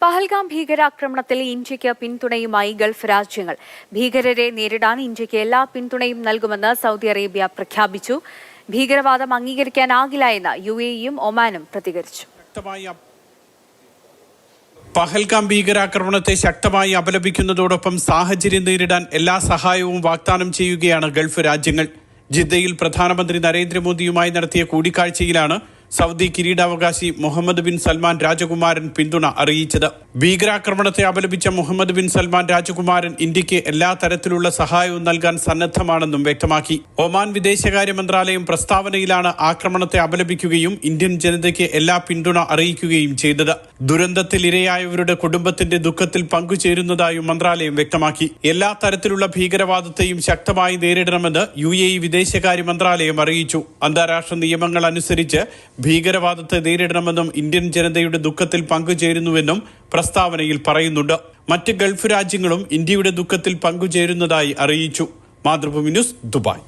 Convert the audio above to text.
പഹൽഗാം ഭീകരാക്രമണത്തിൽ ഇന്ത്യയ്ക്ക് പിന്തുണയുമായി ഗൾഫ് രാജ്യങ്ങൾ. ഭീകരരെ നേരിടാൻ ഇന്ത്യയ്ക്ക് എല്ലാ പിന്തുണയും നൽകുമെന്ന് സൗദി അറേബ്യ പ്രഖ്യാപിച്ചു. ഭീകരവാദം അംഗീകരിക്കാനാകില്ല എന്ന് UAEയും ഒമാനും പ്രതികരിച്ചു. പഹൽഗാം ഭീകരാക്രമണത്തെ ശക്തമായി അപലപിക്കുന്നതോടൊപ്പം സാഹചര്യം നേരിടാൻ എല്ലാ സഹായവും വാഗ്ദാനം ചെയ്യുകയാണ് ഗൾഫ് രാജ്യങ്ങൾ. ജിദ്ദയിൽ പ്രധാനമന്ത്രി നരേന്ദ്രമോദിയുമായി നടത്തിയ കൂടിക്കാഴ്ചയിലാണ് സൗദി കിരീടാവകാശി മുഹമ്മദ് ബിൻ സൽമാൻ രാജകുമാരൻ പിന്തുണ അറിയിച്ചത്. ഭീകരാക്രമണത്തെ അപലപിച്ച മുഹമ്മദ് ബിൻ സൽമാൻ രാജകുമാരൻ ഇന്ത്യക്ക് എല്ലാ തരത്തിലുള്ള സഹായവും നൽകാൻ സന്നദ്ധമാണെന്നും വ്യക്തമാക്കി. ഒമാൻ വിദേശകാര്യ മന്ത്രാലയം പ്രസ്താവനയിലാണ് ആക്രമണത്തെ അപലപിക്കുകയും ഇന്ത്യൻ ജനതയ്ക്ക് എല്ലാ പിന്തുണ അറിയിക്കുകയും ചെയ്തത്. ദുരന്തത്തിൽ ഇരയായവരുടെ കുടുംബത്തിന്റെ ദുഃഖത്തിൽ പങ്കുചേരുന്നതായും മന്ത്രാലയം വ്യക്തമാക്കി. എല്ലാ തരത്തിലുള്ള ഭീകരവാദത്തെയും ശക്തമായി നേരിടണമെന്ന് UAE വിദേശകാര്യ മന്ത്രാലയം അറിയിച്ചു. അന്താരാഷ്ട്ര നിയമങ്ങൾ അനുസരിച്ച് ഭീകരവാദത്തെ നേരിടണമെന്നും ഇന്ത്യൻ ജനതയുടെ ദുഃഖത്തിൽ പങ്കുചേരുന്നുവെന്നും പ്രസ്താവനയിൽ പറയുന്നുണ്ട്. മറ്റ് ഗൾഫ് രാജ്യങ്ങളും ഇന്ത്യയുടെ ദുഃഖത്തിൽ പങ്കുചേരുന്നതായി അറിയിച്ചു. Mathrubhumi news, Dubai.